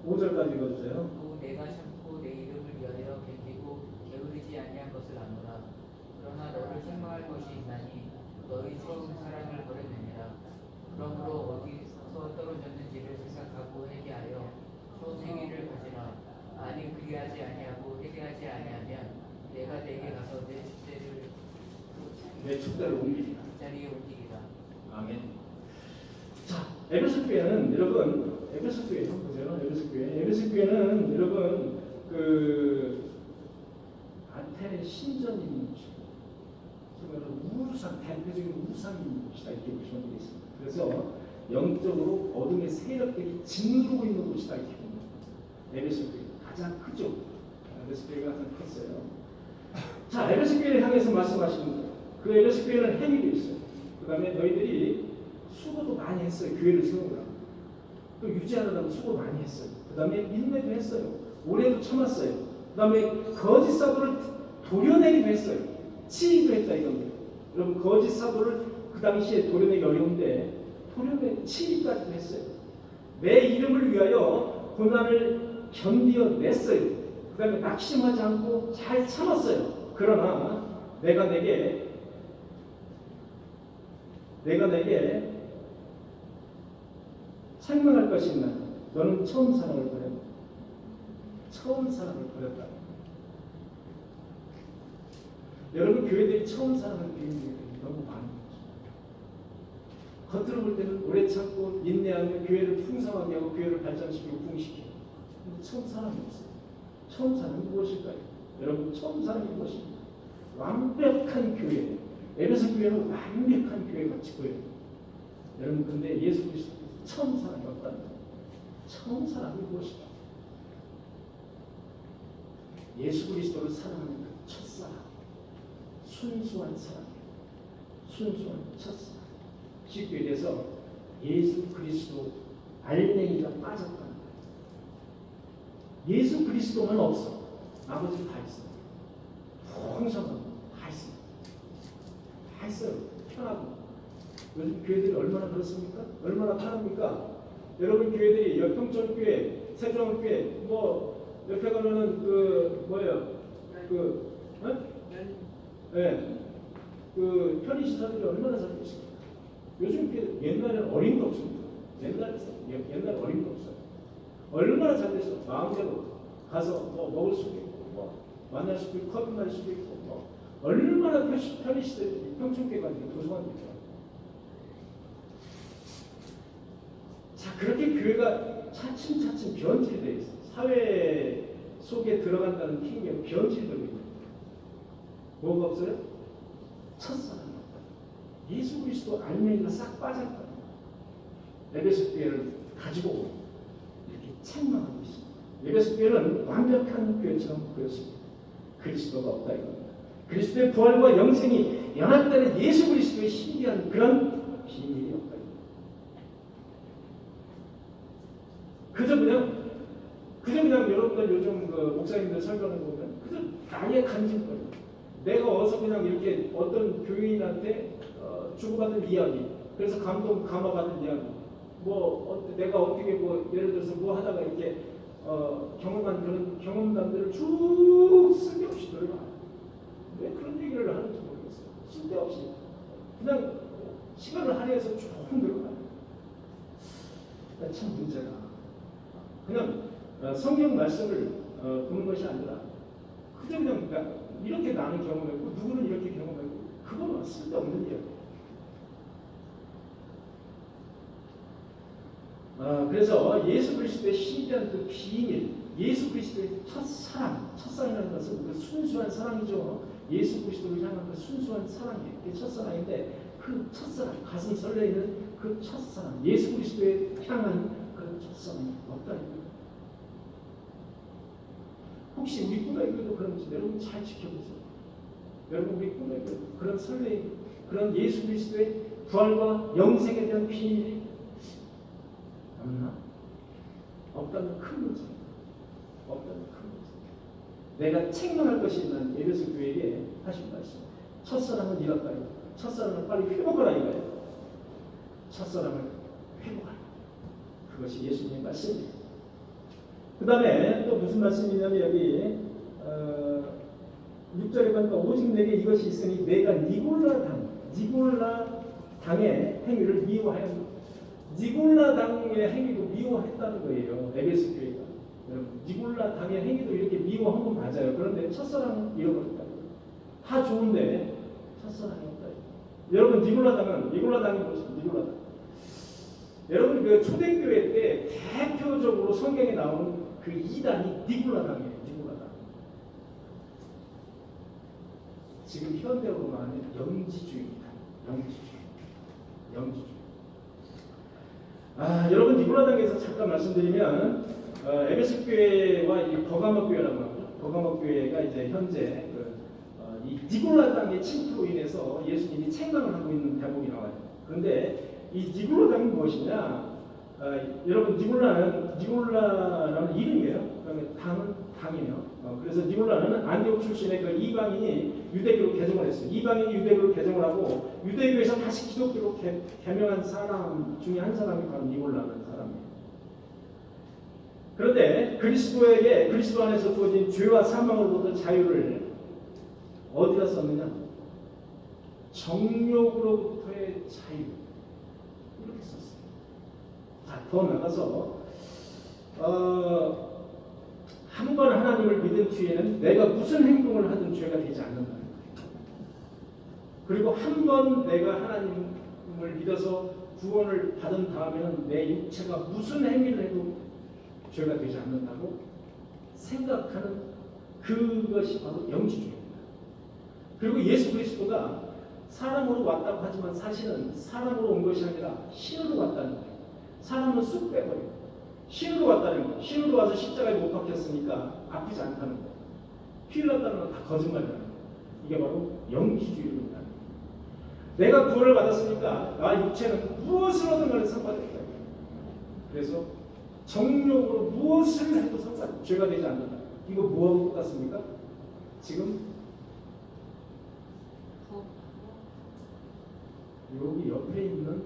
5절까지 읽어주세요. 또 내가 참고 내 이름을 위하여 견디고 게으르지 아니한 것을 아노라. 그러나 너를 책망할 것이 있나니 너희 처음 사랑을 버렸느니라. 그러므로 어디서 떨어졌는지를 생각하고 회개하여 처음 행위를 가지라. 아니 그리하지 아니하고 회개하지 아니하면 내가 내게 가서 내 축제를 내 축대를 옮기리라. 그 자리에 옮기리라. 아멘. 자, 에베소 교회는 여러분, 에베소 교회 한번 보세요. 에베소 교회는 여러분 그 아테네 신전이 있는 곳이고, 정말 우상, 대표적인 우상이 있는 곳이다 이렇게 보시면 되겠습니다. 그래서 영적으로 어둠의 세력들이 짓누르고 있는 곳이다 이렇게 봅니다. 에베소 교회 가장 크죠. 에베소 교회가 가장 컸어요. 자, 에베소 교회를 향해서 말씀하시는 거예요. 그 에베소 교회는 행위도 있어요. 그 다음에 너희들이 수고도 많이 했어요. 교회를 세우느라고. 또 유지하느라고 수고 많이 했어요. 그 다음에 인내도 했어요. 오래도 참았어요. 그 다음에 거짓 사도를 도려내기도 했어요. 치기도 했다 이겁니다. 여러분 거짓 사도를 그 당시에 도려내기 어려운데 치기까지도 했어요. 내 이름을 위하여 고난을 견디어냈어요. 그 다음에 낙심하지 않고 잘 참았어요. 그러나 내가 내게 책망할 것이 있나? 너는 처음 사랑을 버렸다. 처음 사랑을 버렸다. 여러분 교회들이 처음 사랑을 비우는 너무 많은 거죠. 겉으로 볼 때는 오래 참고 인내하며 교회를 풍성하게 하고 교회를 발전시키고 부흥시키고, 근데 처음 사랑이 없어요. 처음 사랑이 무엇일까요? 여러분 처음 사랑이 무엇입니까? 완벽한 교회. 에베소 교회는 완벽한 교회가 지고요. 여러분 근데 예수 그리스도 처음 사랑이 없다는 거예요. 처음 사랑이 무엇이다? 예수 그리스도를 사랑하는 그 첫사랑, 순수한 사랑, 순수한 첫사랑. 쉽게 얘기해서 예수 그리스도 알맹이가 빠졌다는 거예요. 예수 그리스도만 없어. 나머지 다 있어. 풍성하고 다 있어. 다 있어요. 편하고. 요즘 교회들이 얼마나 그렇습니까? 얼마나 편합니까? 여러분 교회들이 평촌교회, 세종교회, 뭐 옆에 가면은 그 뭐예요? 그 편의시설들이 얼마나 잘 있습니까? 요즘 교회 옛날에는 어림도 없습니다. 옛날 어림도 없어요. 얼마나 잘 됐어? 마음대로 가서 뭐 먹을 수도 있고, 뭐 만날 수도 있고, 커피 마실 수도 있고, 뭐 얼마나 편의시설들이 평촌교회가 도서관입니다. 자, 그렇게 교회가 차츰차츰 변질이 되어 있어요. 사회 속에 들어간다는 핑계로 변질되고 있는 거예요. 뭐가 없어요? 첫사랑이 없다. 예수 그리스도 알맹이가 싹 빠졌다. 에베소 교회를 가지고 이렇게 책망하고 있습니다. 에베소 교회는 완벽한 교회처럼 보였습니다. 그리스도가 없다 이겁니다. 그리스도의 부활과 영생이 연합되는 예수 그리스도의 신비한 그런 비밀이 없다. 그저 그냥 여러분들 요즘 그 목사님들 설교하는 거 보면 그저 나의 간증거리. 내가 어서 그냥 이렇게 어떤 교인한테 주고받은 이야기. 그래서 감화받은 이야기. 내가 어떻게 예를 들어서 뭐 하다가 이렇게 경험한 그런 경험담들을 쭉 쓸데없이 들어가. 왜 그런 얘기를 하는지 모르겠어요. 쓸데없이 그냥 시간을 할애해서 쭉 들어가요. 참 문제가. 그냥 성경 말씀을 보는 것이 아니라 그저 그냥 이렇게 나는 경험했고 누구는 이렇게 경험했고 그거는 쓸데없는 이야기예요. 그래서 예수 그리스도의 신비한 그 비밀, 예수 그리스도의 첫사랑이라는 것은 그 순수한 사랑이죠. 예수 그리스도를 향한 그 순수한 사랑이에요. 그게 첫사랑인데 그 첫사랑, 가슴 설레이는 그 첫사랑, 예수 그리스도에 향한 그런 첫사랑이 없다니까요. 혹시 우리 꿈에게도 그런지 여러분 잘 지켜보세요. 여러분 우리 꿈에게도 그런 설레임, 그런 예수 그리스도의 부활과 영생에 대한 비밀이 없나? 없다면 큰 문제입니다. 없다면 큰 문제. 내가 책망할 것이 있는 에베소 교회에 하신 말씀. 첫사랑은 이렇다요. 첫사랑을 빨리 회복하라 이거예요. 첫사랑을 회복하라. 그것이 예수님의 말씀이에요. 그 다음에 또 무슨 말씀이냐면 여기 6절에 보니까 오직 내게 이것이 있으니 내가 니골라 당의 행위를 미워하였노라. 니골라 당의 행위도 미워했다는 거예요. 에베소 교회가. 여러분 니골라 당의 행위도 이렇게 미워한 건 맞아요. 그런데 첫사랑은 잃어버렸다. 다 좋은데 첫사랑이 없다. 여러분 니골라 당이 무엇입니까? 니골라 당. 여러분 그 초대교회 때 대표적으로 성경에 나오는 그 이단이 니골라 당이에요. 니골라 당. 지금 현대로 말하면 영지주의입니다. 영지주의. 여러분 니골라 당에서 잠깐 말씀드리면 에베소 교회와 이 버가모 교회라고 합니다. 버가모 교회가 이제 현재 이 니골라 당의 침투로 인해서 예수님이 책망을 하고 있는 대목이 나와요. 그런데 이 니골라 당이 무엇이냐? 여러분 니골라라는 이름이에요. 그다음에 당이에요. 그래서 니골라는 안디옥 출신의 그 이방인이 유대교로 개종을 했어요. 이방인이 유대교로 개종을 하고 유대교에서 다시 기독교로 개명한 사람 중에 한 사람이 바로 니골라는 사람이에요. 그런데 그리스도 안에서 주어진 죄와 사망으로부터 자유를 어디다 썼느냐? 정욕으로부터의 자유. 이렇게 썼어요. 자, 더 나가서 한 번 하나님을 믿은 뒤에는 내가 무슨 행동을 하든 죄가 되지 않는다는 거예요. 그리고 한 번 내가 하나님을 믿어서 구원을 받은 다음에는 내 육체가 무슨 행위를 해도 죄가 되지 않는다고 생각하는 그것이 바로 영지주의입니다. 그리고 예수 그리스도가 사람으로 왔다고 하지만 사실은 사람으로 온 것이 아니라 신으로 왔다는 거예요. 사람은 쑥 빼버려요. 신으로 왔다는 거예요. 신으로 와서 십자가에 못 박혔으니까 아프지 않다는 거예요. 피 흘렸다는 건 다 거짓말이라는 거예요. 이게 바로 영지주의입니다. 내가 구원을 받았으니까 나 육체는 무엇을 하든 간에 상관없다. 그래서 정욕으로 무엇을 해도 상관없다. 죄가 되지 않는다. 이거 뭐하고 똑같습니까? 지금 여기 옆에 있는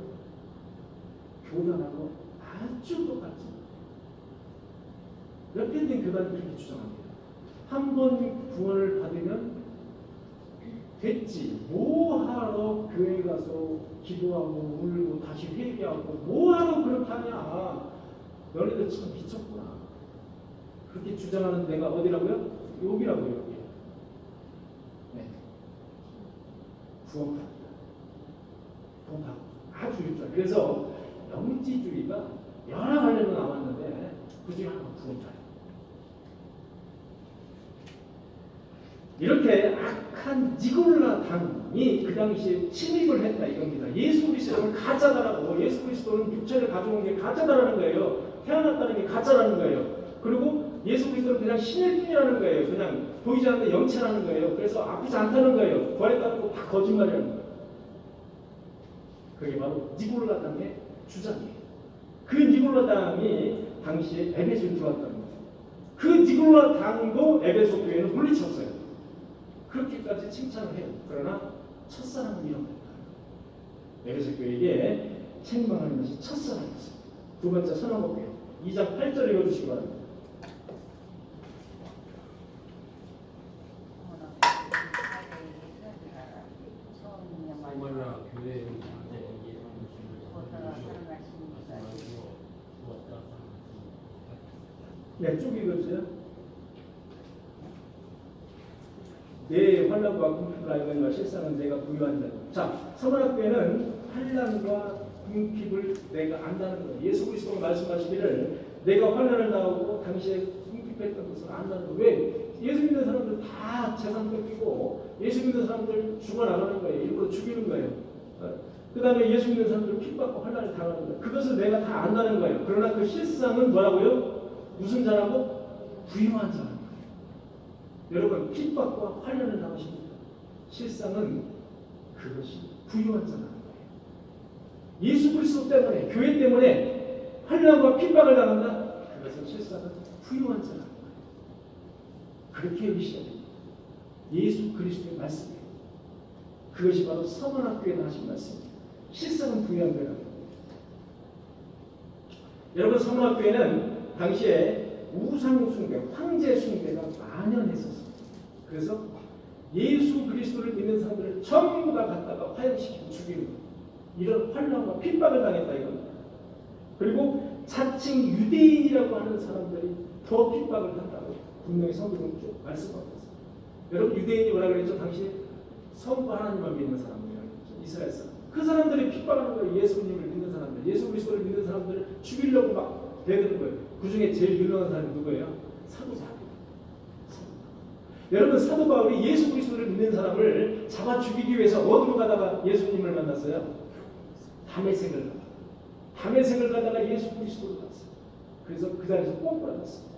교단하고 아주 똑같죠. 옆에 있는 교단이 그렇게 주장합니다. 한 번 구원을 받으면 됐지. 뭐하러 교회 가서 기도하고 울고 다시 회개하고 뭐하러 그렇게 하냐. 너희들 참 미쳤구나. 그렇게 주장하는 데가 어디라고요? 여기라고요. 여기. 네. 구원받. 아주 유전. 그래서 영지주의가 여러 관련으로 나왔는데 그 중에 하나가 구원자예요. 이렇게 악한 니골라 당이 그 당시에 침입을 했다 이겁니다. 예수 그리스도는 가짜다라고. 예수 그리스도는 육체를 가져온 게 가짜다라는 거예요. 태어났다는 게 가짜라는 거예요. 그리고 예수 그리스도는 그냥 신일 뿐이라는 거예요. 그냥 보이지 않는 영체라는 거예요. 그래서 아프지 않다는 거예요. 부활했다는 거 다 거짓말이라는 거예요. 그게 바로 니골라 당의 주장이에요. 그 니골라 당이 당시에 에베소에 들어왔다는 거예요. 그 니골라 당도 에베소 교회는 물리쳤어요. 그렇게까지 칭찬을 해요. 그러나 첫사랑은 잃어버렸다. 에베소 교회에게 책망하는 것이 첫사랑이었어요. 두 번째 선언법이에요. 2장 8절 읽어주시기 바랍니다. 사모라 교회의 네, 쭉 읽어주세요. 내 환난과 궁핍을 알거니와 실상은 내가 부유한 자다. 자, 서문학교에는 환난과 궁핍을 내가 안다는 거예요. 예수 그리스도가 말씀하시기를 내가 환난을 당하고 당시에 궁핍했던 것을 안다는 거예요. 왜? 예수 믿는 사람들 다 재산 뺏기고 예수 믿는 사람들 죽어나가는 거예요. 일부러 죽이는 거예요. 그 다음에 예수 믿는 사람들 핍받고 환난을 당하는 거예요. 그것을 내가 다 안다는 거예요. 그러나 그 실상은 뭐라고요? 무슨 자라고? 부유한 자라는 거예요. 여러분 핍받고 환난을 당하십니까? 실상은 그것이 부유한 자라는 거예요. 예수 그리스도 때문에 교회 때문에 환난과 핍박을 당한다? 그것은 실상은 부유한 자라는 거예요. 그렇게 여기셔야 됩니다. 예수 그리스도의 말씀이에요. 그것이 바로 서문학교에 하신 말씀입니다. 실상은 부유한 거라고. 여러분 서문학교에는 당시에 우상 숭배, 황제 숭배가 만연했었어요. 그래서 예수 그리스도를 믿는 사람들을 전부 다 갖다가 화형시키고 죽이는 이런 환난과 핍박을 당했다 이겁니다. 그리고 자칭 유대인이라고 하는 사람들이 더 핍박을 한다고 분명히 성경은 쭉 말씀하고 있어요. 여러분 유대인이 뭐라 그랬죠? 당시 성부 하나님만 믿는 사람들이라고 했죠. 이스라엘 사람. 그 사람들이 핍박하는 거예요. 예수님을 믿는 사람들, 예수 그리스도를 믿는 사람들을 죽이려고 막 대드는 거예요. 그 중에 제일 유명한 사람이 누구예요? 사도 바울. 여러분 사도 바울이 예수 그리스도를 믿는 사람을 잡아 죽이기 위해서 어디로 가다가 예수님을 만났어요? 다메섹을 가다가. 다메섹을 가다가 예수 그리스도를 봤어요. 그래서 그 자리에서 꼭 받았어요.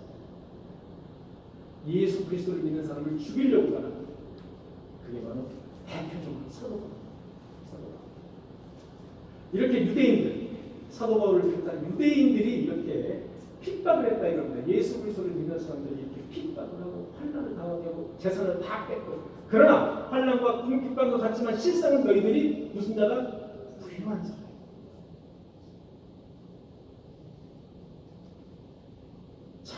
예수 그리스도를 믿는 사람을 죽이려고 가는 거예요. 그게 바로 대표적으로 사도 바울. 이렇게 유대인들, 사도 바울을 비롯한 유대인들이 이렇게 핍박을 했다 이겁니다. 예수 그리스도를 믿는 사람들이 이렇게 핍박을 하고 환난을 당하게 하고 재산을 다 뺏고, 그러나 환난과 핍박도 같지만 실상은 너희들이 무슨 자가? 부유한 자다. 자,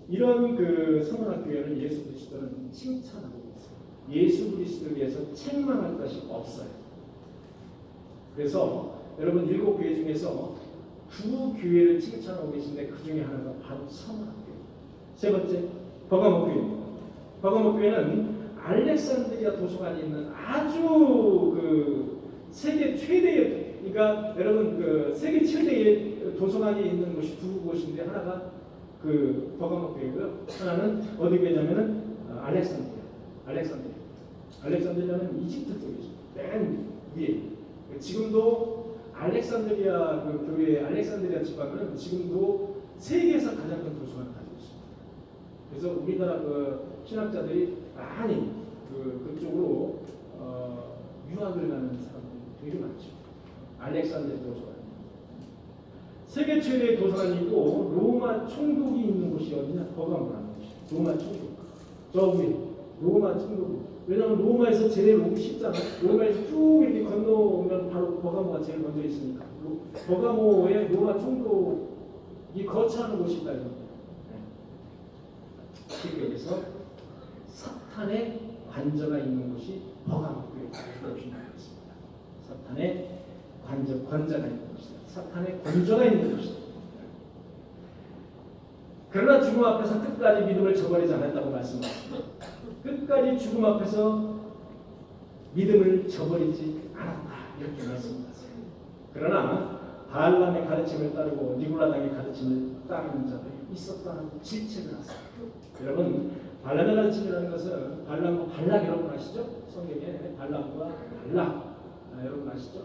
이런 그 성문학교회를 예수 그리스도는 칭찬하고 있어요. 예수 그리스도에 대해서 책망할 것이 없어요. 그래서 여러분 7교회 중에서 2교회를 칭찬하고 계신데 그 중에 하나가 바로 성문학교회. 세 번째 버가모교회입니다. 버가모교회는 알렉산드리아 도서관이 있는 아주 그 세계 최대의, 그러니까 여러분 그 세계 최대의 도서관이 있는 곳이 2곳인데 하나가 그 버가모교회고요. 하나는 어디 교회냐면은 알렉산드리아는 이집트 쪽이죠. 맨 위에. 지금도 알렉산드리아 그 교회 알렉산드리아 지방은 지금도 세계에서 가장 큰 도서관을 가지고 있습니다. 그래서 우리나라 그 신학자들이 많이 그쪽으로 유학을 가는 사람들이 되게 많죠. 알렉산드리아 도서관. 세계 최대의 도서관이 있고 로마 총독이 있는 곳이 어디냐? 버가모라는 곳이. 로마 총독. 저 위에 로마 총독. 왜냐하면 로마에서 제일 오기 쉽잖아요. 로마에서 쭉 이렇게 건너오면 바로 버가모가 제일 먼저 있으니까. 버가모에 로마 총독이 거처하는 곳이 있다. 네. 여기서 사탄의 관저가 있는 곳이 버가모교회라고 보시면 되겠습니다. 사탄의 관저가 있는 곳이다. 사탄의 관저가 있는 곳이다. 그러나 죽음 앞에서 끝까지 믿음을 저버리지 않았다고 말씀하셨습니다. 끝까지 죽음 앞에서 믿음을 저버리지 않았다 이렇게 말씀하세요. 그러나 바알람의 가르침을 따르고 니골라당의 가르침을 따르는 자들이 있었다는 질책을 하세요. 여러분 바알람의 가르침이라는 것은 바알람과 발락 여러분 아시죠? 성경에 바알람과 발락 여러분 아시죠?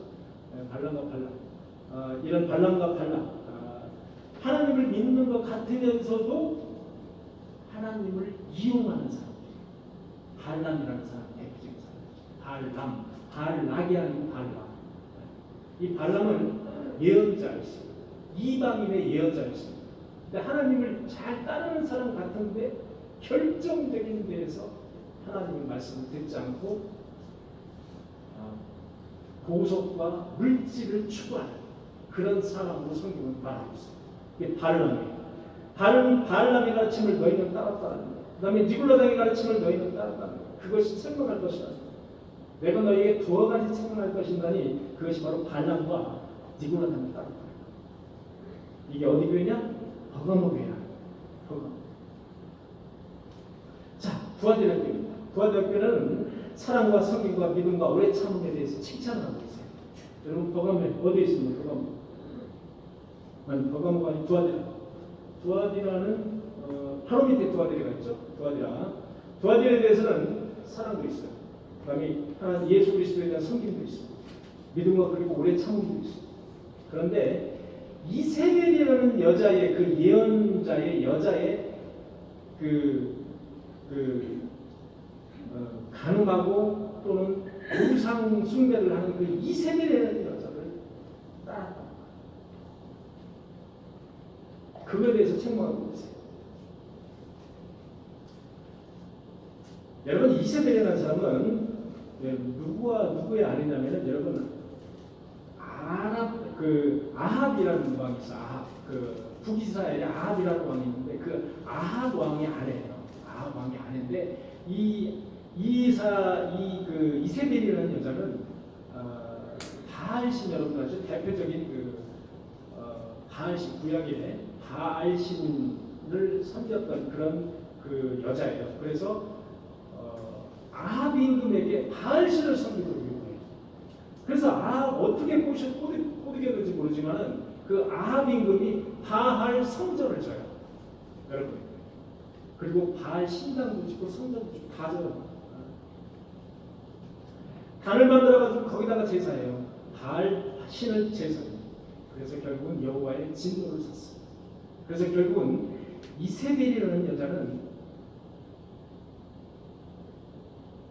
바알람과 발락 이런 바알람과 발락 하나님을 믿는 것 같으면서도 하나님을 이용하는 사람. 발람이라는 사람, 대표적인 사람. 발락이 아니고 발람. 이 발람은 예언자였어요. 이방인의 예언자였습니다. 근데 하나님을 잘 따르는 사람 같은데 결정적인 데에서 하나님의 말씀을 듣지 않고 보석과 물질을 추구하는 그런 사람으로 성경은 말하고 있습니다. 이게 발람이에요. 발람의 가르침을 너희는 따랐다는 거예요. 그 다음에 니골라당의 가르침을 너희는 따랐다는 거예요. 그것이 책망할 것이다. 내가 너희에게 2가지 책망할 것이다니 그것이 바로 발람과 니골라당을 따랐다. 이게 어디 교회냐? 버가모 교회야. 자, 두아디라 교회입니다. 두아디라 교회는 사랑과 성경과 믿음과 오래 참음에 대해서 칭찬을 하고 있어요. 여러분 버가모에 어디에 있습니까? 버가모가 아닌 두아디라. 두아디라는 바로 밑에 두아디라가 있죠. 두아디라에 대해서는 사랑도 있어요. 그 다음에 하나님 예수 그리스도에 대한 섬김도 있어요. 믿음과 그리고 오래 참음도 있어요. 그런데 이세벨이라는 여자의 그 예언자의 여자의 가늠하고 또는 우상 숭배를 하는 그 이세벨이라는 여자를 따랐다. 그거에 대해서 책망하고 있어요. 여러분 이세벨이라는 사람은 누구의 아내냐면은 여러분 아합이라는 왕이 있어. 북이스라엘에 아합이라는 왕이 있는데 그 아합 왕의 아내예요. 아합 왕의 아내인데 그 이세벨이라는 여자는 바알신 여러분 아시죠? 대표적인 바알신 구약의 바알신을 섬겼던 그런 그 여자예요. 그래서 아합 임금에게 바알신을 섬기도록 요구해요. 그래서 아합 어떻게 꼬드게 될지 모르지만은 그 아합 임금이 바알 성전을 져요. 여러분. 그리고 바알 신당도 짓고 성전도 짓고 다 져요. 단을 만들어가지고 거기다가 제사해요. 바알 신을 제사해요. 그래서 결국은 여호와의 진노를 샀어요. 그래서 결국은 이세벨이라는 여자는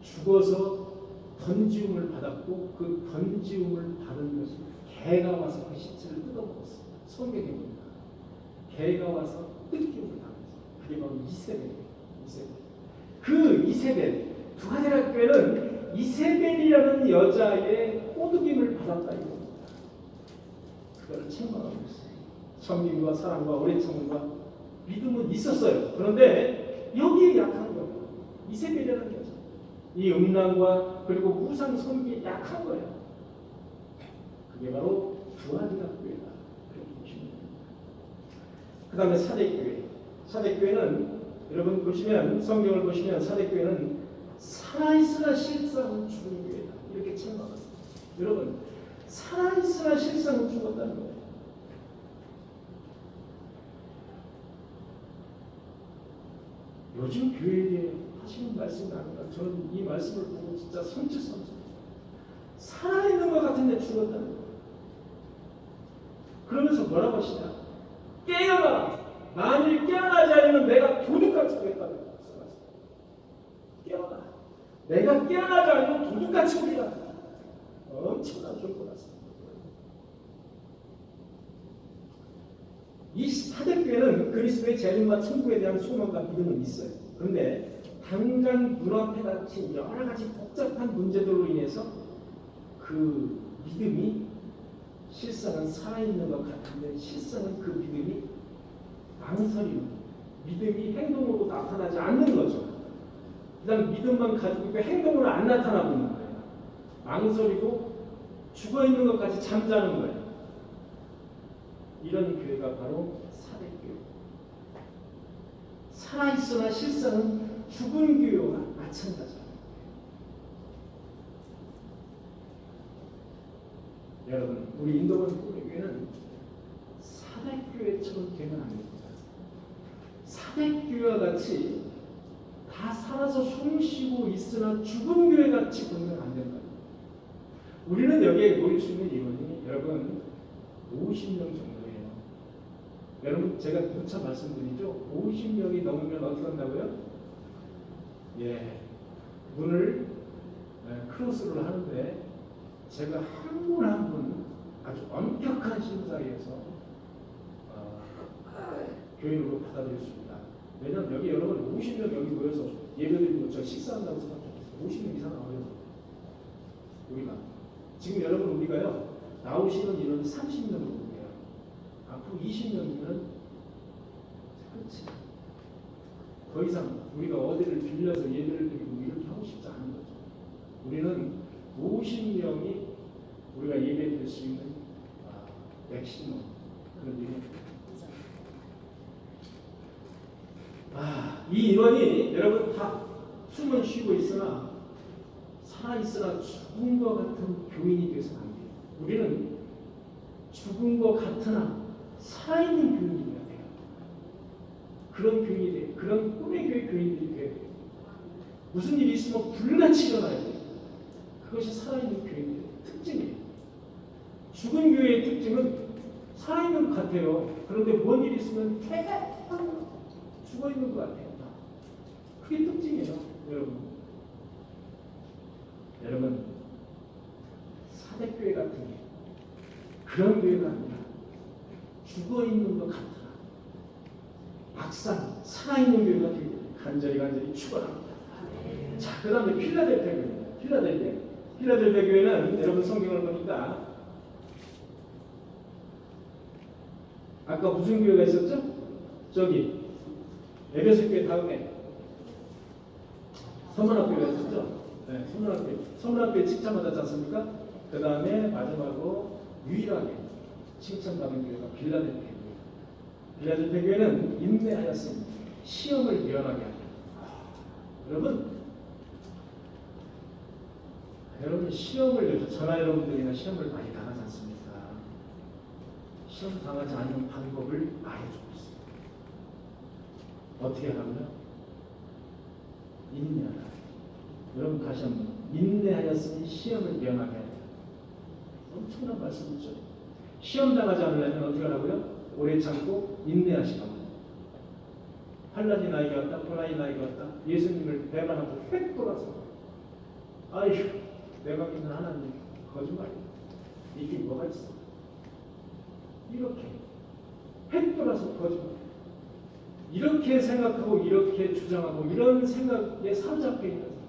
죽어서 번지움을 받았고 그 번지움을 받은 것을 개가 와서 그 시체를 뜯어먹었어요. 성경에 보니까 개가 와서 뜯김을 당했어요. 그게 바로 이세벨이에요. 그 이세벨 두 가지라 교회는 이세벨이라는 여자의 꼬드김을 받았다 이겁니다. 그걸 책망하고 있어요. 섬김과 사랑과 오래 참음과 믿음은 있었어요. 그런데 여기에 약한 거예요. 이세벨이라는 여자. 이 음란과 그리고 우상 섬기에 약한 거예요. 그게 바로 두아디라 교회다. 그 다음에 사대교회. 사대교회는 여러분 보시면 성경을 보시면 사대교회는 살아있으나 실상은 죽은 교회다. 이렇게 책망하세요. 여러분 살아있으나 실상은 죽었다는 거예요. 요즘 교회에 대해 하시는 말씀이 아니라 저는 이 말씀을 보고 진짜 선취선취 살아있는 것 같은데 죽었다는 거예요. 그러면서 뭐라고 하시냐? 깨어나! 만일 깨어나지 않으면 내가 도둑같이 되겠다는 거예요. 깨어나! 내가 깨어나지 않으면 도둑같이 오리라. 엄청난 경고 났습니다. 이 사대교회는 그리스도의 재림과 천국에 대한 소망과 믿음은 있어요. 그런데 당장 눈앞에 닥친 여러 가지 복잡한 문제들로 인해서 그 믿음이 실상은 살아있는 것 같은데 실상은 그 믿음이 망설이는 믿음이 행동으로 나타나지 않는 거죠. 그다음 믿음만 가지고 있고 행동으로 안 나타나고 있는 거예요. 망설이고 죽어있는 것까지 잠자는 거예요. 이런 교회가 바로 사대교회. 살아있으나 실상은 죽은 교회와 마찬가지입니다. 여러분, 우리 인도원 교회는 사대교회처럼 되면 안 됩니다. 사대교회와 같이 다 살아서 숨쉬고 있으나 죽은 교회같이 보면 안 된다. 우리는 여기에 모일 수 있는 인원이 여러분 50명 정도예요. 여러분 제가 누차 말씀드리죠. 50명이 넘으면 어떻게 한다고요? 예, 문을 크로스를 하는데 제가 한 분 한 분 아주 엄격한 심사에서 교인으로 받아들였습니다. 왜냐하면 여기 여러분 50명 여기 모여서 예배드리고 저 식사한다고 생각해요. 50명 이상 나와요. 우리가 지금 여러분 우리가요 나오시는 인원이 30명 정도예요. 앞으로 20명이면 그렇지. 더 이상 우리가 어디를 빌려서 예배를 드리고 이렇게 하고 싶지 않은 거죠. 우리는 50명이 우리가 예배 드릴 수 있는 맥시멈 그런 일입니다. 이 인원이 여러분 다 숨은 쉬고 있으나 살아있으나 죽은 것 같은 교인이 되어서는 안 돼요. 우리는 죽은 것 같으나 살아있는 교인이 돼야 돼요. 그런 교인이 돼요. 그런 꿈의 교회 교인들이 돼야 돼요. 무슨 일이 있으면 불같이 일어나야 돼요. 그것이 살아있는 교인들의 특징이에요. 죽은 교회의 특징은 살아있는 것 같아요. 그런데 뭔 일이 있으면 죽어있는 것 같아요. 그게 특징이에요. 여러분 사대교회 같은 게 그런 교회가 아니라 죽어있는 것 같으나 막상 살아있는 교회가 되게 간절히 축원합니다. 자, 그 다음에 필라델피아 교회입니다. 필라델피아 교회는 여러분 성경을 보니까 아까 무슨 교회가 있었죠? 저기 에베소 교회 다음에 서문학교가 있었죠? 네, 서문학교에 칭찬받았지 않습니까? 그 다음에 마지막으로 유일하게 칭찬받은 교회가 빌라델피아 교회. 빌라델피아 교회는 인내하였으니 시험을 면하게 하라. 여러분 시험을 저나 여러분들이나 시험을 많이 당하지 않습니까? 시험 당하지 않는 방법을 말해주고 있습니다. 어떻게 하라고요? 인내하라. 여러분 다시 한번 인내하였으니 시험을 면하게 하라. 엄청난 말씀이죠. 시험 당하지 않으려면 어떻게 하라고요? 오래 참고 인내하시라고. 환란이 나에게 왔다, 고난이 나에게 왔다. 예수님을 배반하고 획 돌아서 아이고 내가 믿는 하나님 거짓말이야. 이게 뭐가 있어? 이렇게 획 돌아서 거짓말. 이렇게 생각하고 이렇게 주장하고 이런 생각에 사로잡혀 있는 사람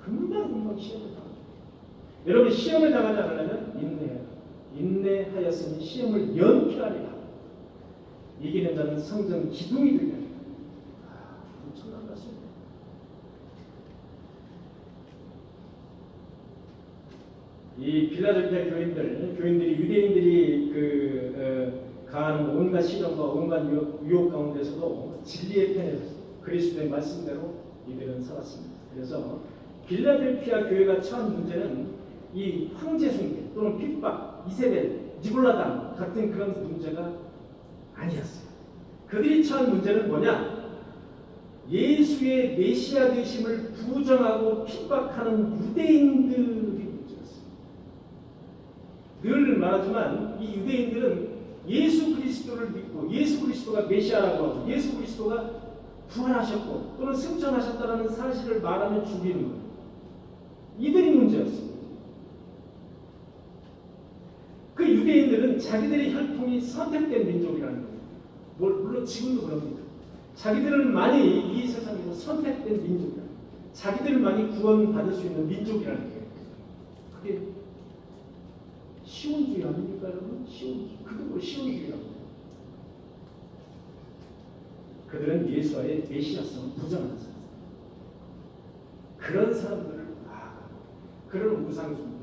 금방 시험을 당합니다. 여러분 시험을 당하지 않으려면 인내해라. 인내하였으니 시험을 면피하리라. 이기는 자는 성전 기둥이 되리라. 엄청난 말씀입니다. 이 빌라델피아 교인들이 유대인들이 가하는 온갖 시련과 온갖 유혹 가운데서도 진리의 편에 그리스도의 말씀대로 이들은 살았습니다. 그래서 빌라델피아 교회가 처한 문제는 이 황제 숭배 또는 핍박, 이세벨, 니골라당 같은 그런 문제가 아니었어요. 그들이 처한 문제는 뭐냐? 예수의 메시아 되심을 부정하고 핍박하는 유대인들이 문제였어요. 늘 말하지만 이 유대인들은 예수 그리스도를 믿고 예수 그리스도가 메시아라고 하고 예수 그리스도가 부활하셨고 또는 승천하셨다는 사실을 말하면 죽이는 거예요. 이들이 문제였습니다. 그 유대인들은 자기들의 혈통이 선택된 민족이라는 거예요. 물론 지금도 그럽니다. 자기들만이 이 세상에서 선택된 민족이라, 자기들만이 구원받을 수 있는 민족이라는 거예요. 그게 시온주의 아닙니까, 여러분? 시온주의. 그게 뭐 시온주의라고 해요. 그들은 예수와의 메시아성을 부정하는 사람. 그런 사람들을 그런 우상숭배,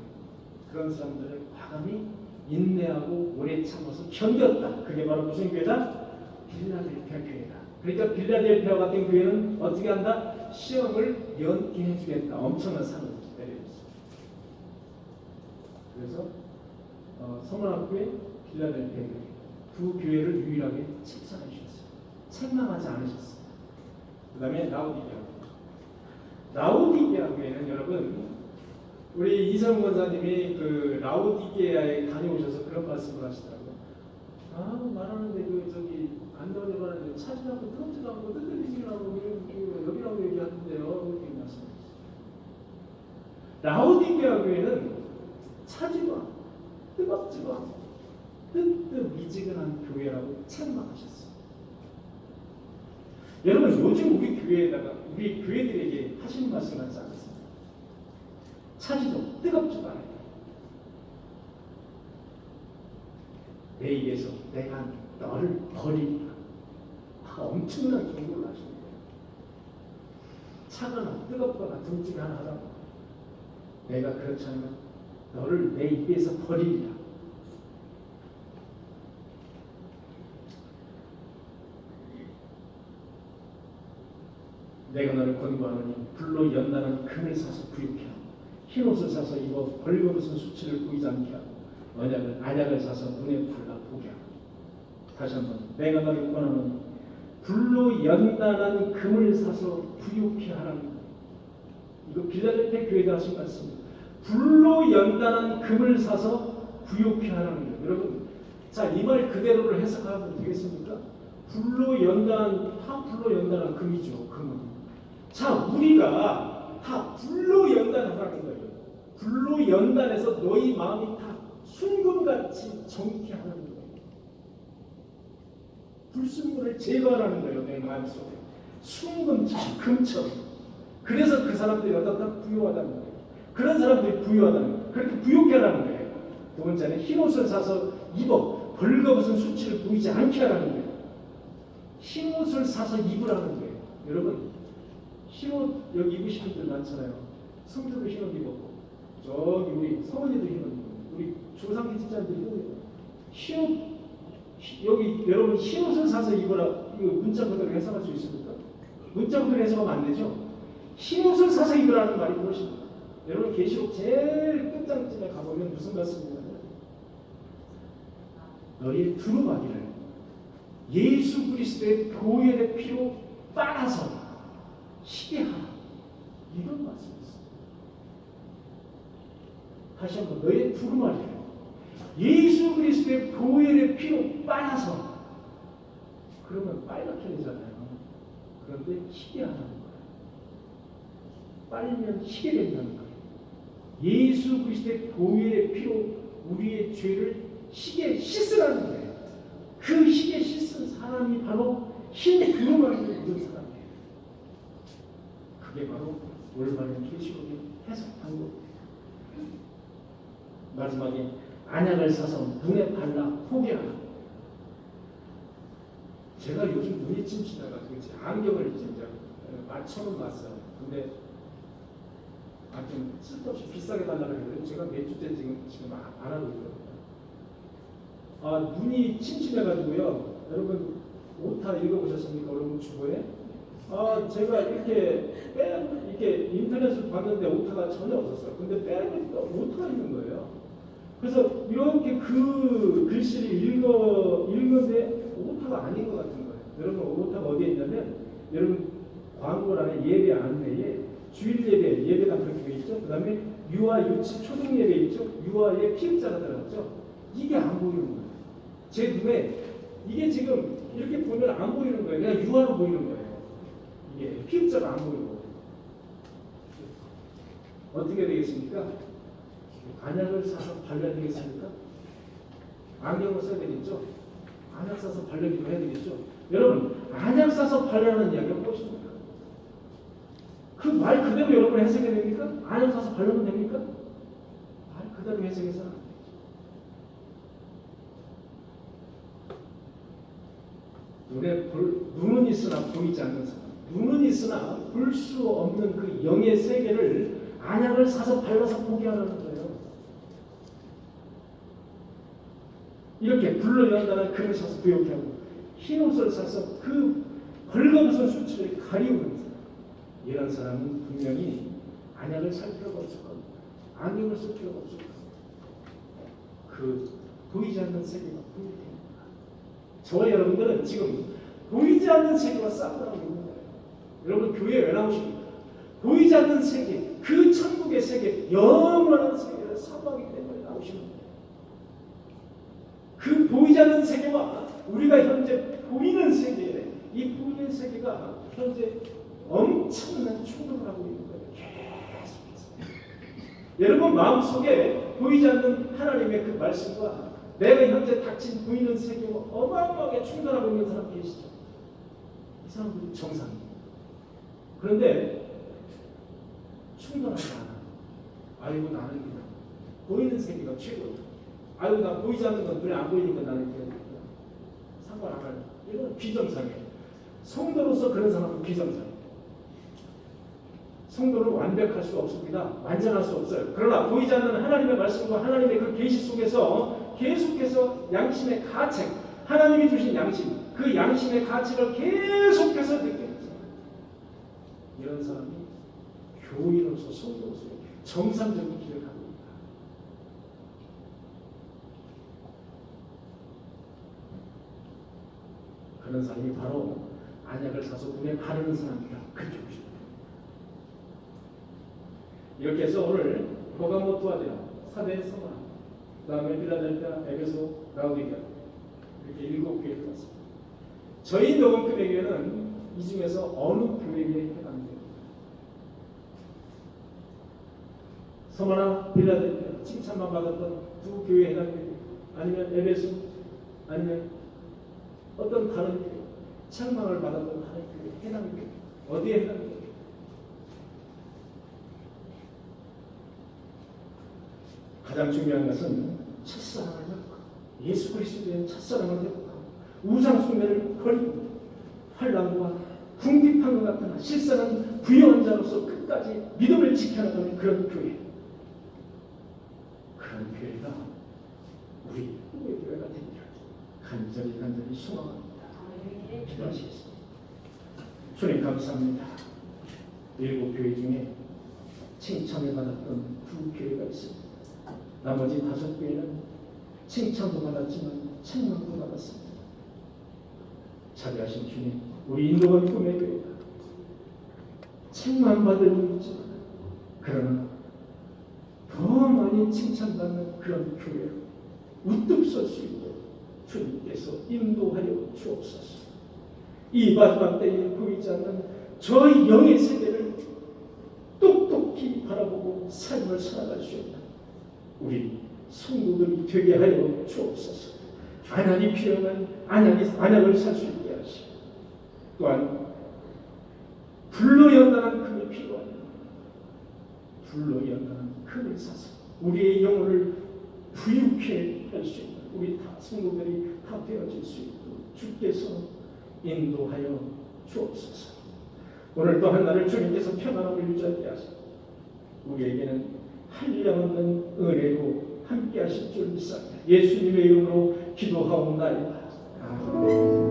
그런 사람들을 과감히 인내하고 오래 참아서 견뎠다. 그게 바로 무슨 교회다? 빌라델피아 교회다. 그러니까 빌라델피아 같은 교회는 어떻게 한다? 시험을 면케 해주겠다. 엄청난 상을 내려줬어요. 그래서 서문학교의 빌라델피아 교회 두 교회를 유일하게 칭찬해 주셨어요. 책망하지 않으셨어요. 그 다음에 라오디게아 교회는 여러분 우리 이성 권사님이 그 라오디게아에 다녀오셔서 그런 말씀을 하시더라고요. 말하는데 안다고 말하는데 차지도 않고 뜨겁지도 않고 뜯들리지도 않고 여기라고 얘기하는데요. 이렇게 말씀하셨어요. 라오디게아 교회는 차지도 않고 뜨겁지도 않고 뜨뜻미지근한 교회라고 책망하셨어요. 여러분 요즘 우리 교회들에게 하시는 말씀 하지 않습니까? 차지도 뜨겁지도 않아요. 내 입에서 내가 너를 버리리라. 엄청난 경고를 하시는 거예요. 차거나 뜨겁거나 둘 중에 하나 하라고. 내가 그렇지 않으면 너를 내 입에서 버리리라. 내가 너를 권고하노니 불로 연단한 금을 사서 부욕해 하고 흰옷을 사서 입어 벌거벗은 수치를 보이지 않게 하고 안약을 사서 눈에 발라 보게 하고. 다시 한번 내가 너를 권하노니 불로 연단한 금을 사서 부욕해 하라는 거예요. 이거 빌라델피아 교회가 하신 말씀입니다. 불로 연단한 금을 사서 부욕해 하라는 거예요. 여러분 자, 이 말 그대로를 해석하면 되겠습니까? 불로 연단한 금이죠. 금은. 자, 우리가 다 불로 연단하라는 거예요. 불로 연단해서 너희 마음이 다 순금같이 정케 하는 거예요. 불순물을 제거하라는 거예요. 내 마음속에. 순금처럼, 금처럼. 그래서 그 사람들이 어떻다? 부유하다는 거예요. 그런 사람들이 부유하다는 거예요. 그렇게 부욕해라는 거예요. 두 번째는 흰옷을 사서 입어 벌거벗은 수치를 보이지 않게 하라는 거예요. 흰옷을 사서 입으라는 거예요. 여러분, 흰옷 여기 입으신 분들 많잖아요. 성도도 흰옷 입었고, 저기 우리 성원이도 흰옷 입고, 우리 조상기 집사님들이 흰옷, 여기 여러분 흰옷을 사서 입으라. 이거 문자 그대로 해석할 수 있습니까? 문자 그대로 해석하면 안 되죠. 흰옷을 사서 입으라는 말이 무엇입니까? 여러분 계시록 제일 끝장쯤에 가보면 무슨 말씀이냐면 너희 두루마기를 예수 그리스도의 보혈의 피로 빨아서 희게 하라. 이런 말씀이 있습니다. 다시 한번 너희 두루마기를 예수 그리스도의 보혈의 피로 빨아서 그러면 빨갛게 되잖아요. 그런데 희게 하라는 거예요. 빨면 희게 된다는 거예요. 예수 그리스도의 보혈의 피로 우리의 죄를 희게 씻으라는 거예요. 그 희게 씻은 사람이 바로 흰 두루마기를 입은 사람이에요. 그게 바로 올바른 계시록의 해석 방법이에요. 마지막에 안약을 사서 눈에 발라 포개하라. 제가 요즘 눈이 침침해가지고 안경을 진짜 맞춰는 놨어요. 근데 좀 쓸데없이 비싸게 달라고 했는데 제가 몇 주째 지금 안 하고 있거든요. 눈이 침침해가지고요. 여러분 오타 읽어보셨습니까? 여러분 주보에? 제가 이렇게 인터넷을 봤는데 오타가 전혀 없었어요. 근데 빼니까 오타가 있는 거예요. 그래서 이렇게 그 글씨를 읽는데 오타가 아닌 것 같은 거예요. 여러분 오타가 어디에 있냐면 여러분 광고란에 예배 안내에 주일 예배가 그렇게 돼 있죠. 그 다음에 유아 유치 초등 예배 있죠. 유아의 피입자가 들어갔죠. 이게 안 보이는 거예요. 제 눈에 이게 지금 이렇게 보면 안 보이는 거예요. 그냥 유아로 보이는 거예요. 이게 피입자가 안 보이는 거예요. 어떻게 되겠습니까? 안약을 사서 발라야 되겠습니까? 안경을 써야 되겠죠? 안약 사서 바르기도 해야 되겠죠? 여러분, 안약 사서 바르라는 이야기가 무엇입니까? 그 말 그대로 여러분 해석이 됩니까? 안약 사서 바르면 됩니까? 말 그대로 해석해서 안 되죠. 눈은 있으나 보이지 않는 사람, 눈은 있으나 볼 수 없는 그 영의 세계를 안약을 사서 발라서 보게 하라는 거예요. 이렇게 불로 연단한 금을 사서 부욕해 하고 흰옷을 사서 그 벌거벗은 수치를 가리우는 사람, 이런 사람은 분명히 안약을 살 필요가 없을 겁니다. 안경을 쓸 필요가 없을 겁니다. 그 보이지 않는 세계가 보이게 됩니다. 저와 여러분들은 지금 보이지 않는 세계와 싸우고 있는 거예요. 여러분 교회에 왜 나오십니까? 보이지 않는 세계, 그 천국의 세계, 영원한 세계를 사모하기 때문에 나오시는 거예요. 그 보이지 않는 세계와 우리가 현재 보이는 세계, 이 보이는 세계가 현재 엄청난 충돌을 하고 있는 거예요. 계속해서. 여러분 마음속에 보이지 않는 하나님의 그 말씀과 내가 현재 닥친 보이는 세계와 어마어마하게 충돌하고 있는 사람 계시죠? 이 사람들이 정상입니다. 그런데 충돌하지 않아. 아이고 나는 그냥 보이는 세계가 최고다. 아이고 나 보이지 않는 건 눈에 안 보이니까 나는 그냥 상관 안 할래. 이건 비정상이에요. 성도로서 그런 사람은 비정상이에요. 성도는 완벽할 수 없습니다. 완전할 수 없어요. 그러나 보이지 않는 하나님의 말씀과 하나님의 그 계시 속에서 계속해서 양심의 가책, 하나님이 주신 양심, 그 양심의 가책을 계속해서 느끼는 사람. 이런 사람이 교인으로서 성도로서 정상적인 길을 가고 있다. 그런 사람이 바로 안약을 사서 눈에 바르는 사람이다. 그렇게 보시면 됩니다. 이렇게 해서 오늘 보가모 투아디아, 사대 서마, 그 다음에 필라델피아, 에베소, 라우디게아 이렇게 7교회를 들었습니다. 저희 녹음급의 교회는 이 중에서 어느 교회에 해당됩니다. 서마나 필라델피아 칭찬만 받았던 두 교회에 해당됩니다. 아니면 에베소, 아니면 어떤 다른 교회, 책망을 받았던 다른 교회에 해당됩니다. 어디에 해당됩니까? 가장 중요한 것은 첫사랑을 예수 그리스도의 첫사랑을 회복하고 우상 숭배를 버리고 환난과 궁핍한 것 같으나 실상은 부유한 자로서 끝까지 믿음을 지켜나가는 그런 교회, 그런 교회가 우리 한국의 교회가 되기를 간절히 소망합니다. 기도하시겠습니다. 주님 감사합니다. 7교회 중에 칭찬을 받았던 2교회가 있습니다. 나머지 5교회는 칭찬도 받았지만 책망도 받았습니다. 자비하신 주님, 우리 인도가 꿈의 교회다. 책망받을 일이지만 그러나 더 많이 칭찬받는 그런 교회로 우뚝 설 수 있도록 주님께서 인도하여 주옵소서. 이 마지막 때에 보이지 않는 저 영의 세계를 똑똑히 바라보고 삶을 살아갈 수 있는 우리 성도들이 되게 하여 주옵소서. 안약이 필요한 안약을 살 수 있게 하시고, 또한 불로 연단한 금이 필요한 불로 연단한 금을 사서 우리의 영혼을 부유케 할 수 있는 우리 다 성도들이 다 되어질 수 있도록 주께서 인도하여 주옵소서. 오늘도 한 날을 주님께서 평안함을 유지하게 하시고 우리에게는 한량없는 은혜로 함께 하실 줄 믿습니다. 예수님의 이름으로 기도하옵나이다. 아멘.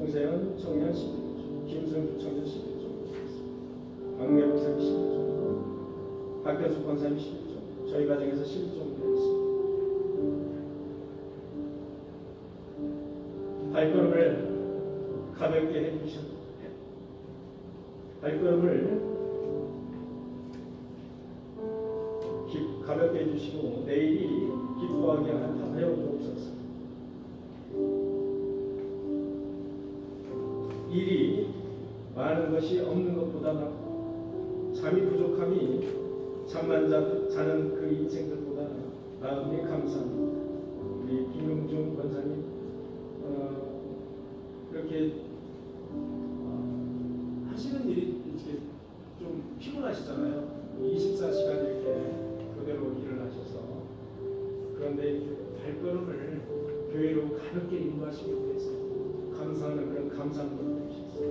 송세현 청년 11조, 김승주 청년 11조, 박매복 쌤 11조, 박현숙 권사님 11조, 저희 가정에서 11조 되었습니다. 발걸음을 가볍게 해주셨는데 발걸음을 가볍게 해주시고 내일이 기뻐하게 하여 주옵소서. 일이 많은 것이 없는 것보다 낫고 잠이 부족함이 잠만 자는 그 인생들보다 나음이 감사합니다. 우리 김용준 권사님 이렇게 하시는 일이 이렇게 좀 피곤하시잖아요. 24시간 이렇게 그대로 일을 하셔서 그런데 발걸음을 교회로 가볍게 인도하시기 위해서 감사하는 그런 감사함을 드리셨어요.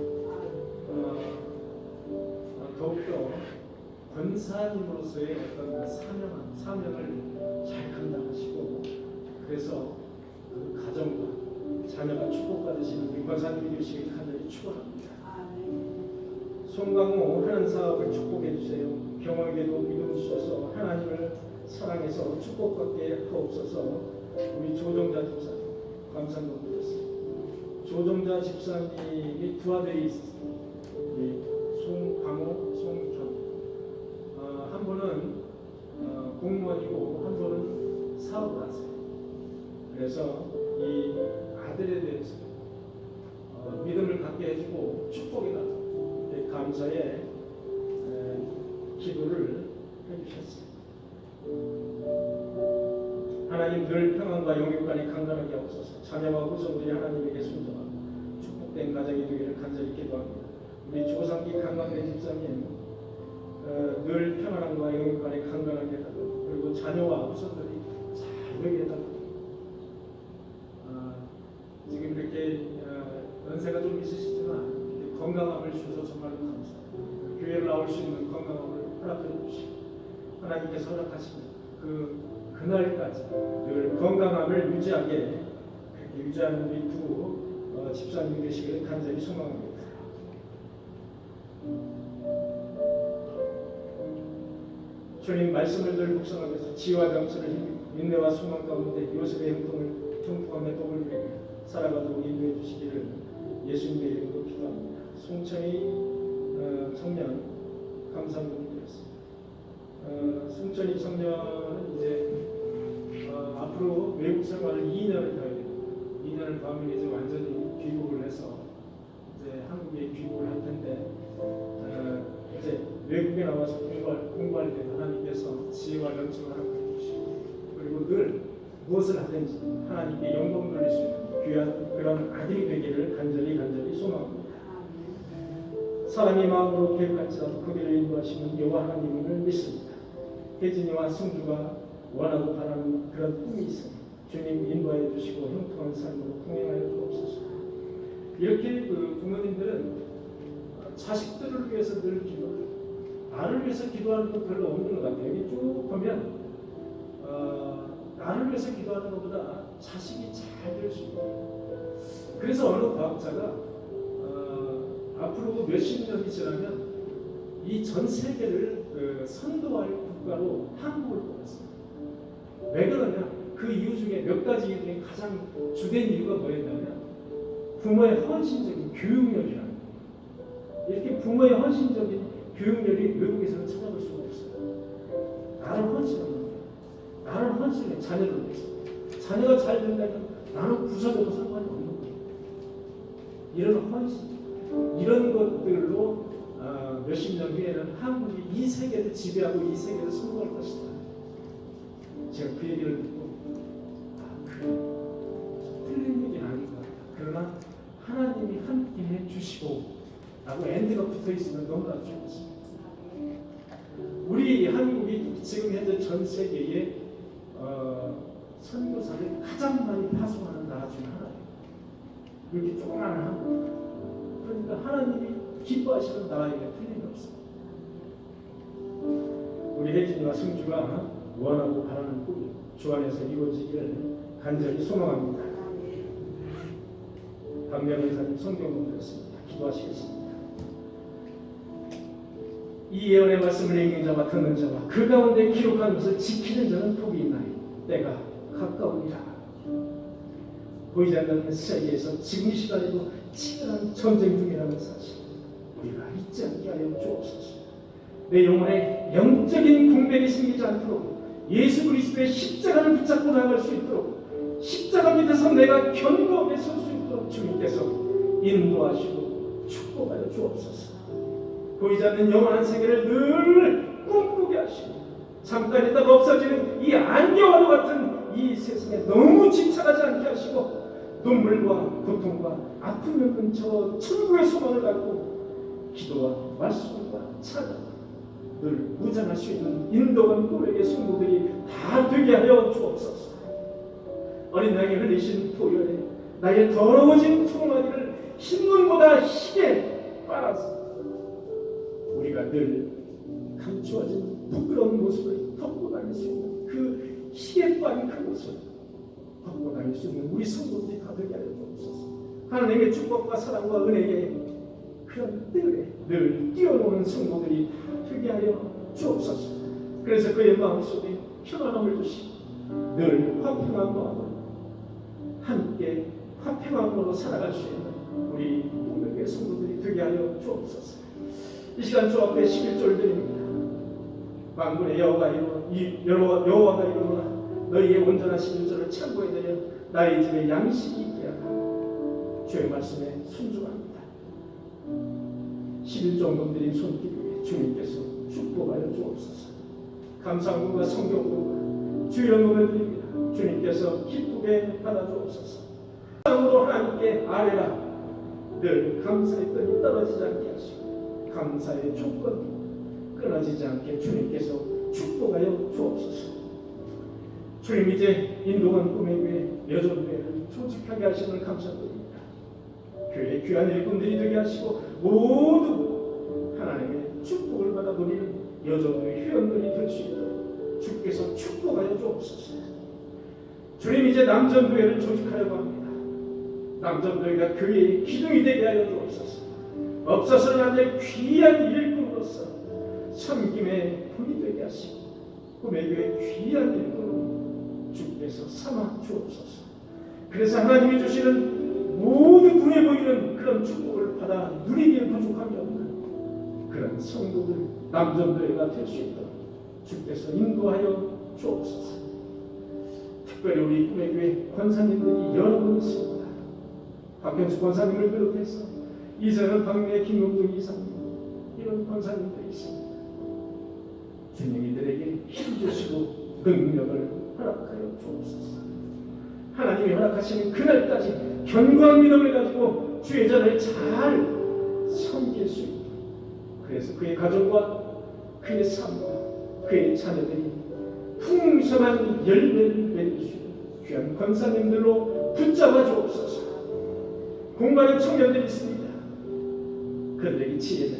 더욱더 권사님으로서의 어떤 사명을 잘 감당하시고 그래서 그 가정과 자녀가 축복받으시는 우리 권사님이 되시길 간절히 축원합니다. 송강호 하는 사업을 축복해 주세요. 경험에도 믿음을 주셔서 하나님을 사랑해서 축복받게 하옵소서. 우리 조정자 집사님 감사합니다. 조정자 집사님이 두 아들이 있습니다. 송광호, 송현. 한 분은 공무원이고 한 분은 사업을 하세요. 그래서 이 아들에 대한 기도를 해주셨습니다. 하나님 늘 평안과 영육간에 강건하게 하옵소서. 자녀와 후손들이 하나님에게 순종하고 축복된 가정이 되기를 간절히 기도합니다. 우리 조상기 강강래 집사님 늘 평안함과 영육간에 강건하게 하고 그리고 자녀와 후손들이 잘 되게 해달라고. 지금 이렇게 연세가 좀 있으시지만 건강함을 주셔서 정말로 감사합니다. 교회를 나올 수 있는 건강함을 허락해 주시고 하나님께서 허락하시는 그날까지 늘 건강함을 유지하게 그렇게 유지하는 우리 두 집사님 되시기를 간절히 소망합니다. 주님 말씀을 늘 묵상하면서 지혜와 명철을 인내와 소망 가운데 요셉의 형통함의 복을 누리며 살아가도록 인도해 주시기를 예수님의 이름으로 기도합니다. 송천희 청년 감사드리겠습니다. 송천희 청년은 이제 앞으로 외국 생활을 2년을 더 해야 됩니다. 2년을 더 하면 이제 완전히 귀국을 해서 이제 한국에 귀국을 할 텐데 이제 외국에 나와서 공부할 때 하나님께서 지혜와 명철을 허락해 주시고 그리고 늘 무엇을 하든지 하나님께 영광 돌릴 수 있는 귀한 그런 아들이 되기를 간절히 소망합니다. 사람의 마음으로 계획할지라도 그들을 인도하시는 여호와 하나님을 믿습니다. 혜진이와 승주가 원하고 바라는 그런 꿈이 있으니 주님 인도하여 주시고 형통한 삶으로 통행하여 주옵소서. 이렇게 부모님들은 자식들을 위해서 늘 기도해요. 나를 위해서 기도하는 건 별로 없는 것 같아요. 여기 쭉 보면 나를 위해서 기도하는 것보다 자식이 잘 될 수 있어요. 그래서 어느 과학자가 앞으로 몇십 년이 지나면 이 전 세계를 선도할 국가로 한국을 뽑았습니다. 왜 그러냐? 그 이유 중에 몇 가지 이유 중에 가장 주된 이유가 뭐였냐면 부모의 헌신적인 교육열이라는 거예요. 이렇게 부모의 헌신적인 교육열이 외국에서는 찾아볼 수가 없어요. 나를 헌신하는 거예요. 나를 헌신해 자녀를 위해서. 자녀가 잘 된다면 나는 부자되고 상관이 없는 거예요. 이런 헌신, 이런 것들로 몇십 년 후에는 한국이 이 세계를 지배하고 이 세계를 선도할 것이다. 제가 그 얘기를 듣고 그래, 틀린 얘기는 아닌 것 같다. 그러나 하나님이 함께 해주시고 라고 엔드가 붙어있으면 너무나 좋겠습니다. 우리 한국이 지금 현재 전 세계에 선교사를 가장 많이 파송하는 나라 중 하나예요. 이렇게 조그마한 한국. 그러니까 하나님이 기뻐하시는 나라에게 틀림이 없습니다. 우리 혜진이와 승주가 원하고 바라는 꿈이 주 안에서 이루어지기를 간절히 소망합니다. 강명의사님 성경을 드렸습니다. 기도하시겠습니다. 이 예언의 말씀을 읽는 자와 듣는 자와 그 가운데 기록한 것을 지키는 자는 복이 있나니 때가 가까우니라. 보이지 않는 세계에서 지금 이 시간에도 치열한 전쟁 중이라는 사실 우리가 잊지 않게 하여 주옵소서. 내 영혼에 영적인 공백이 생기지 않도록 예수 그리스도의 십자가를 붙잡고 나아갈 수 있도록 십자가 밑에서 내가 견고하게 설 수 있도록 주님께서 인도하시고 축복하여 주옵소서. 보이지 않는 영원한 세계를 늘 꿈꾸게 하시고 잠깐 있다가 없어지는 이 안개와도 같은 이 세상에 너무 집착하지 않게 하시고 눈물과 고통과 아픔을 근처 천국의 소망을 갖고 기도와 말씀과 찬양 늘 무장할 수 있는 인도관 또래의 성도들이 다 되게 하여 주옵소서. 어린 양이 흘리신 보혈에 나의 더러워진 투마디를 흰눈보다 희게 빨아서 우리가 늘 감추어진 부끄러운 모습을 덮고 다닐 수 있는 그 희게 빠진 그곳을 덮고 다닐 수 있는 우리 성도들이 다 되게 하여 주옵소서. 하나님의 축복과 사랑과 은혜에 그런 뜰에 늘 뛰어노는 성도들이 되게 하여 주옵소서. 그래서 그의 마음속에 평안함을 주시고 늘 화평한 마음으로 함께 화평함으로 살아갈 수 있는 우리 모든 성도들이 되게 하여 주옵소서. 이 시간 주 앞에 11조를 드립니다. 만군의 여호와가 이루노라. 너희의 온전한 11조를 참고해 내려 나의 집에 양식이 있게 하라. 주의 말씀에 순종합니다. 11조 헌금 드린 손길 위에 주님께서 축복하여 주옵소서. 주옵소서. 감상문과 성경문과 주의 영광을 드립니다. 주님께서 기쁘게 받아주옵소서. 사랑으로 하나님께 아뢰라. 늘 감사했더니 떨어지지 않게 하시고 감사의 조건 끊어지지 않게 주님께서 축복하여 주옵소서. 주님, 이제 인도원 꿈의 교회 여전교회를 조직하게 하시는 감사드립니다. 교회 귀한 일꾼들이 되게 하시고 모두 하나님의 축복을 받아 누리는 여전교회 회원들이 될 수 있도록 주께서 축복하여 주옵소서. 주님, 이제 남전교회를 조직하려고 합니다. 남전교회가 교회의 기둥이 되게 하여 주옵소서. 없어서는 안 될 귀한 일꾼으로서 섬김의 분이 되게 하시고 꿈의 교회 귀한 일꾼으로 주께서 삼아 주옵소서. 그래서 하나님이 주시는 모두 눈에 보이는 그런 축복을 받아 누리기에 부족함이 없는 그런 성도들 남전도회가 될 수 있도록 주께서 인도하여 주옵소서. 특별히 우리 꿈의 교회 권사님들이 여러 분 있습니다. 박현수 권사님을 비롯해서 이세는 박미애 김용중 이사님 이런 권사님들이 있습니다. 주님, 이들에게 힘 주시고 능력을 허락하여 주옵소서. 하나님이 허락하시는 그날까지 견고한 믿음을 가지고 주의 전을 잘 섬길 수 있도록, 그래서 그의 가정과 그의 삶과 그의 자녀들이 풍성한 열매를 맺을 수 있는 귀한 권사님들로 붙잡아 주옵소서. 공부하는 청년들이 있습니다. 그들에게 지혜는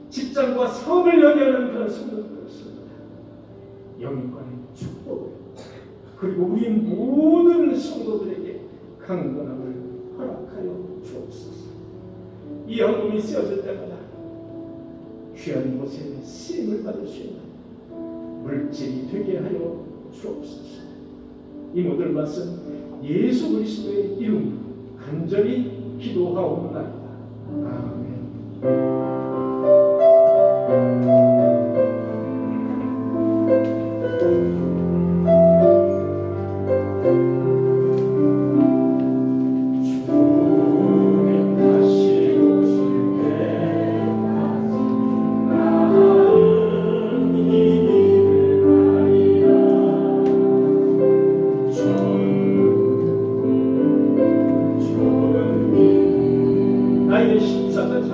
직장과 사업을 연계하는 그런 성도들이 있습니다. 영인권의 축복을, 그리고 우리 모든 성도들에게 강건함을 허락하여 주옵소서. 이 헌금이 쓰여질 때마다 귀한 곳에 쓰임을 받을 수 있는 물질이 되게 하여 주옵소서. 이 모든 말씀 예수 그리스도의 이름으로 간절히 기도하옵나이다. 아멘. 나의 십자가지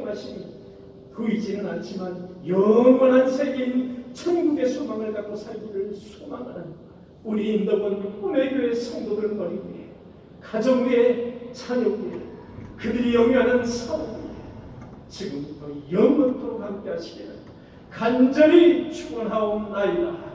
통하심이 보이지는 않지만 영원한 세계인 천국의 소망을 갖고 살기를 소망하는 우리 인덕원 꿈의교회 성도들 머리 위에 가정 위에 자녀 위에 그들이 영위하는 사업 위에 지금부터 영원토록 함께 하시기를 간절히 축원하옵나이다.